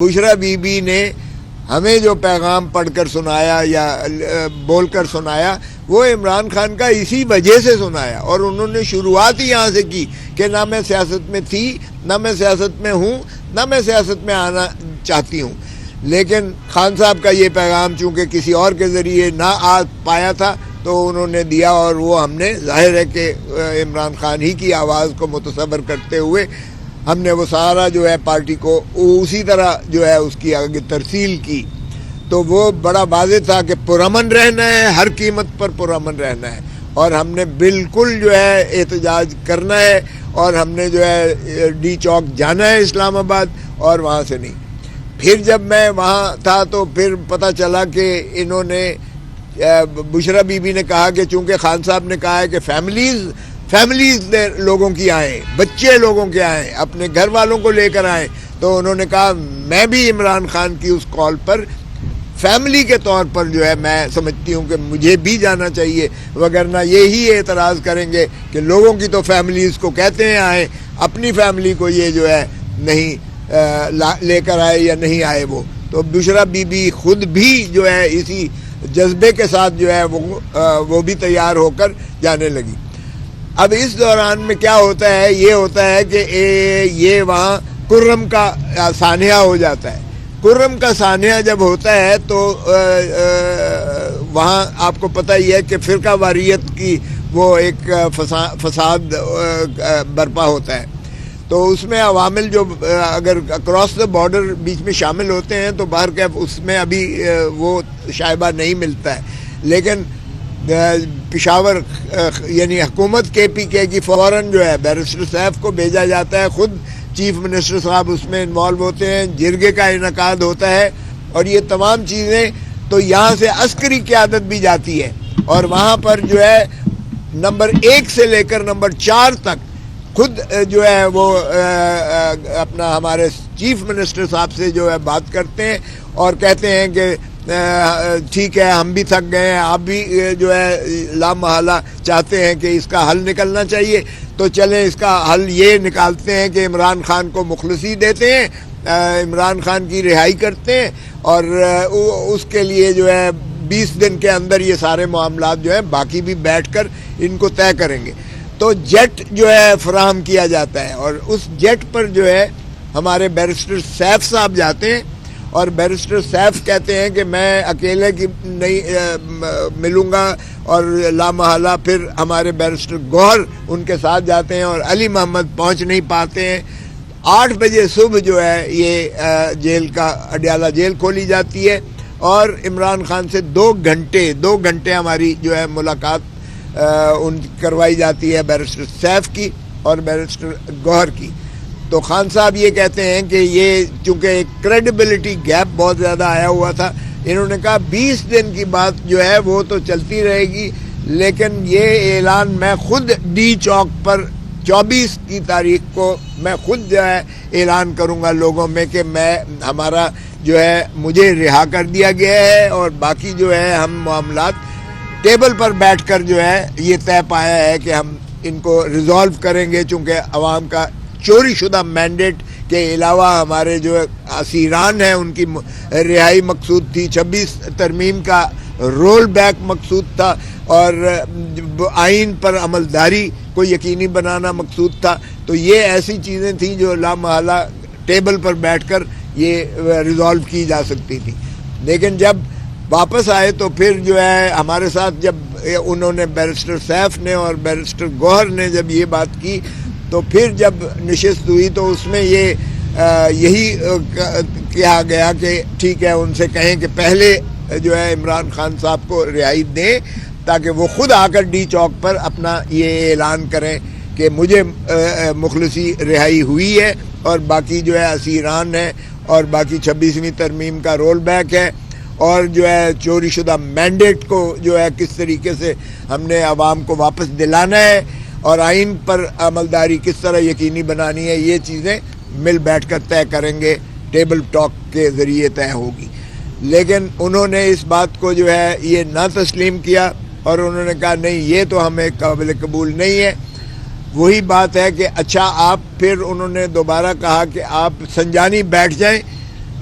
Bushra be be نے ہمیں جو پیغام پڑھ کر سنایا یا بول کر سنایا وہ عمران خان کا اسی وجہ سے سنایا، اور انہوں نے شروعات ہی یہاں سے کی کہ نہ میں سیاست میں تھی، نہ میں سیاست میں ہوں، نہ میں سیاست میں آنا چاہتی ہوں، لیکن خان صاحب کا یہ پیغام چونکہ کسی اور کے ذریعے نہ آ پایا تھا تو انہوں نے دیا، اور وہ ہم نے ظاہر ہے کہ عمران خان ہی کی آواز کو متصور کرتے ہوئے ہم نے وہ سارا جو ہے پارٹی کو اسی طرح جو ہے اس کی آگے ترسیل کی۔ تو وہ بڑا واضح تھا کہ پرامن رہنا ہے، ہر قیمت پر پرامن رہنا ہے، اور ہم نے بالکل جو ہے احتجاج کرنا ہے، اور ہم نے جو ہے ڈی چوک جانا ہے اسلام آباد، اور وہاں سے نہیں۔ پھر جب میں وہاں تھا تو پھر پتہ چلا کہ انہوں نے بشرا بی بی نے کہا کہ چونکہ خان صاحب نے کہا ہے کہ فیملیز لوگوں کی آئیں، بچے لوگوں کے آئیں، اپنے گھر والوں کو لے کر آئیں، تو انہوں نے کہا میں بھی عمران خان کی اس کال پر فیملی کے طور پر جو ہے میں سمجھتی ہوں کہ مجھے بھی جانا چاہیے، وگرنہ یہی اعتراض کریں گے کہ لوگوں کی تو فیملیز کو کہتے ہیں آئیں، اپنی فیملی کو یہ جو ہے نہیں لے کر آئے یا نہیں آئے وہ۔ تو بشرا بی بی خود بھی جو ہے اسی جذبے کے ساتھ جو ہے وہ بھی تیار ہو کر جانے لگی۔ اب اس دوران میں کیا ہوتا ہے، یہ ہوتا ہے کہ یہ وہاں کرم کا سانحہ ہو جاتا ہے۔ کرم کا سانحہ جب ہوتا ہے تو وہاں آپ کو پتہ ہی ہے کہ فرقہ واریت کی وہ ایک فساد برپا ہوتا ہے، تو اس میں عوامل جو اگر اکراس دا بارڈر بیچ میں شامل ہوتے ہیں تو باہر کے اس میں ابھی وہ شائبہ نہیں ملتا ہے، لیکن پشاور یعنی حکومت کے پی کے کی فوراً جو ہے بیرسٹر سیف کو بھیجا جاتا ہے، خود چیف منسٹر صاحب اس میں انوالو ہوتے ہیں، جرگے کا انعقاد ہوتا ہے، اور یہ تمام چیزیں تو یہاں سے عسکری قیادت بھی جاتی ہے، اور وہاں پر جو ہے نمبر 1 سے لے کر نمبر 4 تک خود جو ہے وہ اپنا ہمارے چیف منسٹر صاحب سے جو ہے بات کرتے ہیں اور کہتے ہیں کہ ٹھیک ہے ہم بھی تھک گئے ہیں، آپ بھی جو ہے لامحالہ چاہتے ہیں کہ اس کا حل نکلنا چاہیے، تو چلیں اس کا حل یہ نکالتے ہیں کہ عمران خان کو مخلصی دیتے ہیں، عمران خان کی رہائی کرتے ہیں، اور اس کے لیے جو ہے 20 دن کے اندر یہ سارے معاملات جو ہیں باقی بھی بیٹھ کر ان کو طے کریں گے۔ تو جیٹ جو ہے فراہم کیا جاتا ہے، اور اس جیٹ پر جو ہے ہمارے بیرسٹر سیف صاحب جاتے ہیں، اور بیرسٹر سیف کہتے ہیں کہ میں اکیلے کی نہیں ملوں گا، اور لامحالہ پھر ہمارے بیرسٹر گوہر ان کے ساتھ جاتے ہیں، اور علی محمد پہنچ نہیں پاتے ہیں۔ 8 بجے صبح جو ہے یہ جیل کا اڈیالہ جیل کھولی جاتی ہے، اور عمران خان سے 2 گھنٹے ہماری جو ہے ملاقات ان کروائی جاتی ہے بیرسٹر سیف کی اور بیرسٹر گوہر کی۔ تو خان صاحب یہ کہتے ہیں کہ یہ چونکہ ایک کریڈیبلٹی گیپ بہت زیادہ آیا ہوا تھا، انہوں نے کہا 20 دن کی بات جو ہے وہ تو چلتی رہے گی، لیکن یہ اعلان میں خود ڈی چوک پر 24 کی تاریخ کو میں خود جو ہے اعلان کروں گا لوگوں میں کہ ہمارا جو ہے مجھے رہا کر دیا گیا ہے، اور باقی جو ہے ہم معاملات ٹیبل پر بیٹھ کر جو ہے یہ طے پایا ہے کہ ہم ان کو ریزالو کریں گے، چونکہ عوام کا چوری شدہ مینڈیٹ کے علاوہ ہمارے جو اسیران ہیں ان کی رہائی مقصود تھی، 26 ترمیم کا رول بیک مقصود تھا، اور آئین پر عملداری کو یقینی بنانا مقصود تھا۔ تو یہ ایسی چیزیں تھیں جو لامحالہ ٹیبل پر بیٹھ کر یہ ریزالو کی جا سکتی تھی، لیکن جب واپس آئے تو پھر جو ہے ہمارے ساتھ جب انہوں نے بیرسٹر سیف نے اور بیرسٹر گوہر نے جب یہ بات کی، تو پھر جب نشست ہوئی تو اس میں یہی کہا گیا کہ ٹھیک ہے ان سے کہیں کہ پہلے جو ہے عمران خان صاحب کو رہائی دیں، تاکہ وہ خود آ کر ڈی چوک پر اپنا یہ اعلان کریں کہ مجھے مخلصی رہائی ہوئی ہے، اور باقی جو ہے اسیران ہیں، اور باقی 26ویں ترمیم کا رول بیک ہے، اور جو ہے چوری شدہ مینڈیٹ کو جو ہے کس طریقے سے ہم نے عوام کو واپس دلانا ہے، اور آئین پر عملداری کس طرح یقینی بنانی ہے، یہ چیزیں مل بیٹھ کر طے کریں گے، ٹیبل ٹاک کے ذریعے طے ہوگی۔ لیکن انہوں نے اس بات کو جو ہے یہ نہ تسلیم کیا، اور انہوں نے کہا نہیں یہ تو ہمیں قابل قبول نہیں ہے۔ وہی بات ہے کہ اچھا آپ پھر انہوں نے دوبارہ کہا کہ آپ سنجانی بیٹھ جائیں،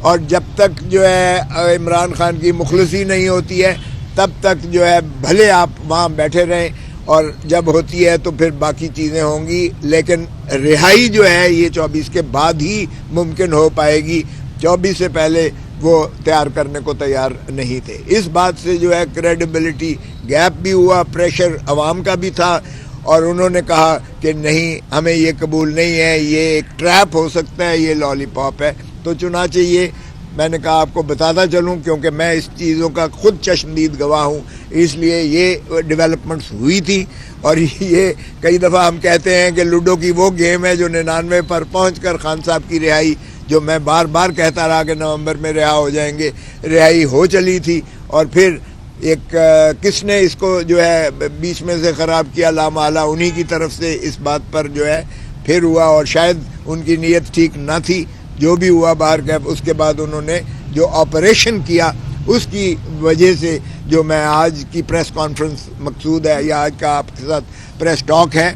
اور جب تک جو ہے عمران خان کی مخلصی نہیں ہوتی ہے تب تک جو ہے بھلے آپ وہاں بیٹھے رہیں، اور جب ہوتی ہے تو پھر باقی چیزیں ہوں گی، لیکن رہائی جو ہے یہ 24 کے بعد ہی ممکن ہو پائے گی۔ 24 سے پہلے وہ تیار کرنے کو تیار نہیں تھے۔ اس بات سے جو ہے کریڈیبلٹی گیپ بھی ہوا، پریشر عوام کا بھی تھا، اور انہوں نے کہا کہ نہیں، ہمیں یہ قبول نہیں ہے، یہ ایک ٹریپ ہو سکتا ہے، یہ لالی پاپ ہے۔ تو چنانچہ یہ میں نے کہا آپ کو بتاتا چلوں، کیونکہ میں اس چیزوں کا خود چشمدید گواہ ہوں، اس لیے یہ ڈیولپمنٹس ہوئی تھی۔ اور یہ کئی دفعہ ہم کہتے ہیں کہ لوڈو کی وہ گیم ہے جو 99 پر پہنچ کر خان صاحب کی رہائی، جو میں بار بار کہتا رہا کہ نومبر میں رہا ہو جائیں گے، رہائی ہو چلی تھی، اور پھر ایک کس نے اس کو جو ہے بیچ میں سے خراب کیا، لامحالہ انہی کی طرف سے اس بات پر جو ہے پھر ہوا، اور شاید ان کی نیت ٹھیک نہ تھی، جو بھی ہوا باہر کا۔ اس کے بعد انہوں نے جو آپریشن کیا اس کی وجہ سے جو میں آج کی پریس کانفرنس مقصود ہے، یا آج کا آپ کے ساتھ پریس ٹاک ہے،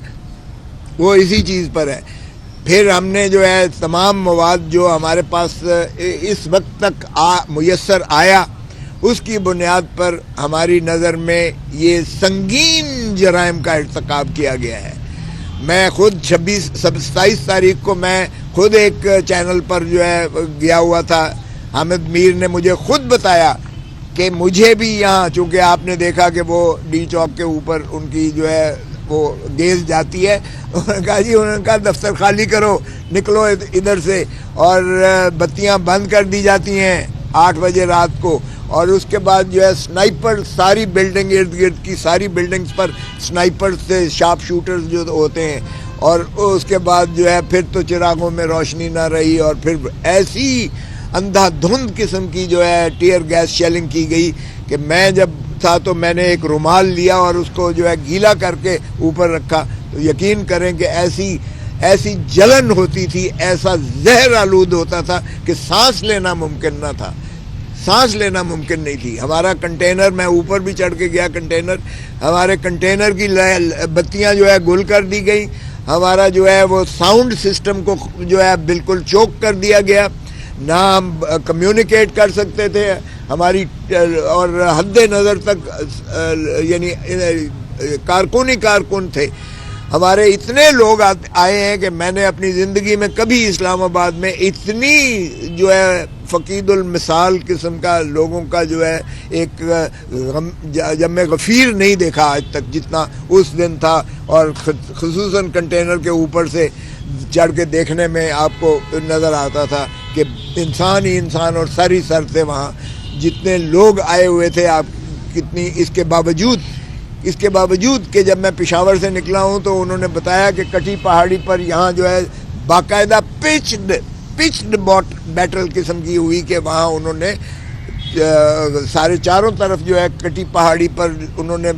وہ اسی چیز پر ہے۔ پھر ہم نے جو ہے تمام مواد جو ہمارے پاس اس وقت تک میسر آیا، اس کی بنیاد پر ہماری نظر میں یہ سنگین جرائم کا ارتکاب کیا گیا ہے۔ میں خود 27 تاریخ کو میں خود ایک چینل پر جو ہے گیا ہوا تھا، حامد میر نے مجھے خود بتایا کہ مجھے بھی یہاں، چونکہ آپ نے دیکھا کہ وہ ڈی چوک کے اوپر ان کی جو ہے وہ گیز جاتی ہے، انہوں نے کہا جی، انہوں نے کہا دفتر خالی کرو، نکلو ادھر سے، اور بتیاں بند کر دی جاتی ہیں 8 بجے رات کو، اور اس کے بعد جو ہے سنائپر ساری بلڈنگ ارد گرد کی ساری بلڈنگز پر سنائپر سے شارپ شوٹرز جو ہوتے ہیں، اور اس کے بعد جو ہے پھر تو چراغوں میں روشنی نہ رہی، اور پھر ایسی اندھا دھند قسم کی جو ہے ٹیئر گیس شیلنگ کی گئی کہ میں جب تھا تو میں نے ایک رومال لیا اور اس کو جو ہے گیلا کر کے اوپر رکھا، تو یقین کریں کہ ایسی جلن ہوتی تھی، ایسا زہر آلود ہوتا تھا کہ سانس لینا ممکن نہ تھا، سانس لینا ممکن نہیں تھی۔ ہمارا کنٹینر، میں اوپر بھی چڑھ کے گیا کنٹینر، ہمارے کنٹینر کی بتیاں جو ہے گل کر دی گئی، ہمارا جو ہے وہ ساؤنڈ سسٹم کو جو ہے بالکل چوک کر دیا گیا، نہ ہم کمیونیکیٹ کر سکتے تھے، ہماری اور حد نظر تک یعنی کارکن تھے ہمارے۔ اتنے لوگ آئے ہیں کہ میں نے اپنی زندگی میں کبھی اسلام آباد میں اتنی جو ہے فقید المثال قسم کا لوگوں کا جو ہے ایک جب میں غفیر نہیں دیکھا آج تک جتنا اس دن تھا، اور خصوصاً کنٹینر کے اوپر سے چڑھ کے دیکھنے میں آپ کو نظر آتا تھا کہ انسان ہی انسان اور سر ہی سر تھے وہاں، جتنے لوگ آئے ہوئے تھے۔ آپ کتنی اس کے باوجود کہ جب میں پشاور سے نکلا ہوں تو انہوں نے بتایا کہ کٹی پہاڑی پر یہاں جو ہے باقاعدہ پچڈ بیٹل قسم کی ہوئی، کہ وہاں انہوں نے سارے چاروں طرف جو ہے کٹی پہاڑی پر انہوں نے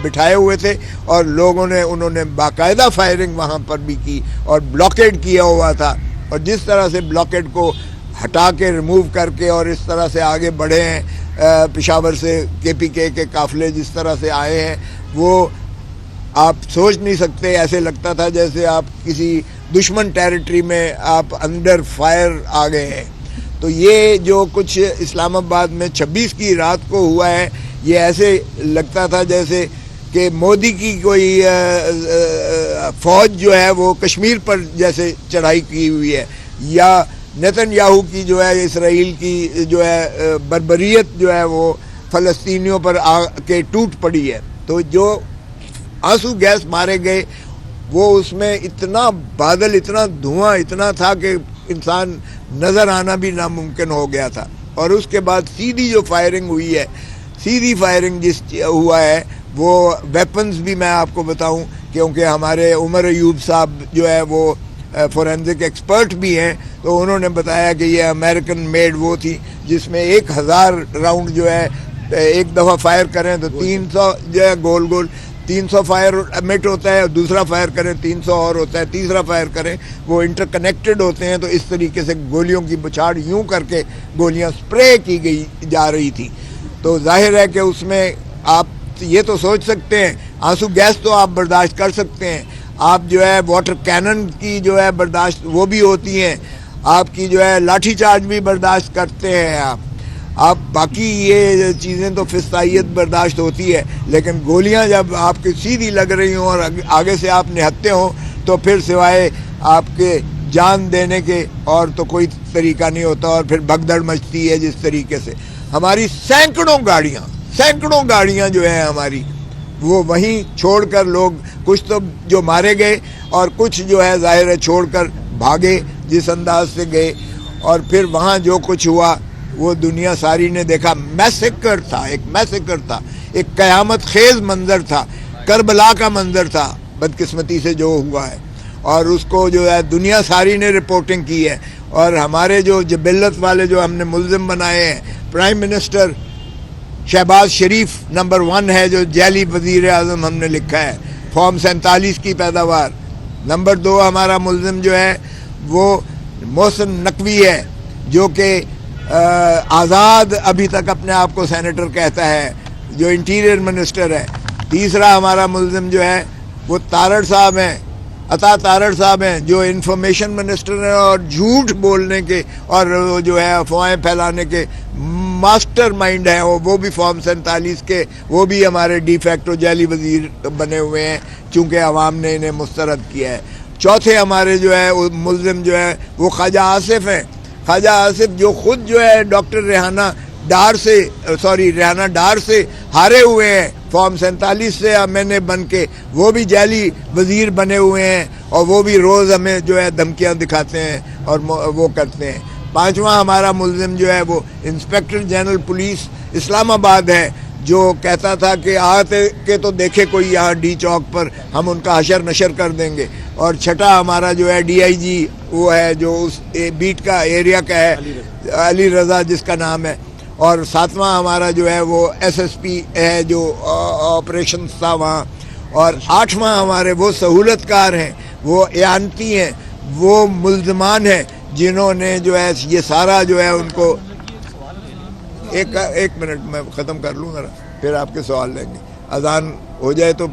بٹھائے ہوئے تھے، اور انہوں نے باقاعدہ فائرنگ وہاں پر بھی کی، اور بلاکیڈ کیا ہوا تھا، اور جس طرح سے بلاکیڈ کو ہٹا کے ریموو کر کے اور اس طرح سے آگے بڑھے ہیں پشاور سے KPK کے قافلے جس طرح سے آئے ہیں، وہ آپ سوچ نہیں سکتے۔ ایسے لگتا تھا جیسے آپ کسی دشمن ٹیریٹری میں آپ انڈر فائر آ گئے ہیں۔ تو یہ جو کچھ اسلام آباد میں 26 کی رات کو ہوا ہے، یہ ایسے لگتا تھا جیسے کہ مودی کی کوئی فوج جو ہے وہ کشمیر پر جیسے چڑھائی کی ہوئی ہے، یا نیتن یاہو کی جو ہے اسرائیل کی جو ہے بربریت جو ہے وہ فلسطینیوں پر آ کے ٹوٹ پڑی ہے۔ تو جو آنسو گیس مارے گئے، وہ اس میں اتنا بادل، اتنا دھواں اتنا تھا کہ انسان نظر آنا بھی ناممکن ہو گیا تھا۔ اور اس کے بعد سیدھی جو فائرنگ ہوئی ہے، سیدھی فائرنگ جس ہوا ہے، وہ ویپنز بھی میں آپ کو بتاؤں، کیونکہ ہمارے عمر ایوب صاحب جو ہے وہ فورینزک ایکسپرٹ بھی ہیں، تو انہوں نے بتایا کہ یہ امریکن میڈ وہ تھی جس میں 1000 راؤنڈ جو ہے ایک دفعہ فائر کریں تو 300 جو ہے گول 300 فائر ایمٹ ہوتا ہے، دوسرا فائر کریں 300 اور ہوتا ہے، تیسرا فائر کریں، وہ انٹر کنیکٹڈ ہوتے ہیں۔ تو اس طریقے سے گولیوں کی بچھاڑ یوں کر کے گولیاں سپرے کی گئی جا رہی تھی۔ تو ظاہر ہے کہ اس میں آپ یہ تو سوچ سکتے ہیں، آنسو گیس تو آپ برداشت کر سکتے ہیں، آپ جو ہے واٹر کینن کی جو ہے برداشت وہ بھی ہوتی ہیں، آپ کی جو ہے لاٹھی چارج بھی برداشت کرتے ہیں آپ باقی یہ چیزیں تو فستائیت برداشت ہوتی ہے، لیکن گولیاں جب آپ کی سیدھی لگ رہی ہوں اور آگے سے آپ نہتے ہوں تو پھر سوائے آپ کے جان دینے کے اور تو کوئی طریقہ نہیں ہوتا، اور پھر بھگدڑ مچتی ہے جس طریقے سے۔ ہماری سینکڑوں گاڑیاں جو ہیں ہماری وہ وہیں چھوڑ کر لوگ، کچھ تو جو مارے گئے اور کچھ جو ہے ظاہر ہے چھوڑ کر بھاگے جس انداز سے گئے، اور پھر وہاں جو کچھ ہوا وہ دنیا ساری نے دیکھا۔ میسیکر تھا، ایک قیامت خیز منظر تھا، کربلا کا منظر تھا بدقسمتی سے جو ہوا ہے، اور اس کو جو ہے دنیا ساری نے رپورٹنگ کی ہے۔ اور ہمارے جو جبلت والے جو ہم نے ملزم بنائے ہیں، پرائم منسٹر شہباز شریف نمبر 1 ہے جو جعلی وزیر اعظم ہم نے لکھا ہے، فارم 47 کی پیداوار۔ نمبر 2 ہمارا ملزم جو ہے وہ محسن نقوی ہے جو کہ آزاد ابھی تک اپنے آپ کو سینیٹر کہتا ہے، جو انٹیریئر منسٹر ہے۔ تیسرا ہمارا ملزم جو ہے وہ تارڑ صاحب ہیں، عطا تارڑ صاحب ہیں، جو انفارمیشن منسٹر ہیں اور جھوٹ بولنے کے اور جو ہے افواہیں پھیلانے کے ماسٹر مائنڈ ہیں، وہ بھی فارم 47 کے، وہ بھی ہمارے ڈی فیکٹو جعلی وزیر بنے ہوئے ہیں چونکہ عوام نے انہیں مسترد کیا ہے۔ چوتھے ہمارے جو ہے ملزم جو ہے وہ خواجہ آصف ہیں، خواجہ آصف جو خود جو ہے ڈاکٹر ریحانہ ڈار سے ہارے ہوئے ہیں فارم 47 سے ایم این اے بن کے، وہ بھی جعلی وزیر بنے ہوئے ہیں، اور وہ بھی روز ہمیں جو ہے دھمکیاں دکھاتے ہیں اور وہ کرتے ہیں۔ پانچواں ہمارا ملزم جو ہے وہ انسپیکٹر جنرل پولیس اسلام آباد ہے، جو کہتا تھا کہ آتے کہ تو دیکھے کوئی یہاں ڈی چوک پر، ہم ان کا حشر نشر کر دیں گے۔ اور چھٹا ہمارا جو ہے ڈی آئی جی وہ ہے جو اس بیٹ کا ایریا کا ہے، علی رضا جس کا نام ہے۔ اور ساتواں ہمارا جو ہے وہ ایس ایس پی ہے جو آپریشن تھا وہاں۔ اور آٹھواں ہمارے وہ سہولت کار ہیں، وہ اعانتی ہیں، وہ ملزمان ہیں جنہوں نے جو ہے یہ سارا جو ہے ان کو ایک منٹ میں ختم کر لوں ذرا، پھر آپ کے سوال لیں گے، اذان ہو جائے تو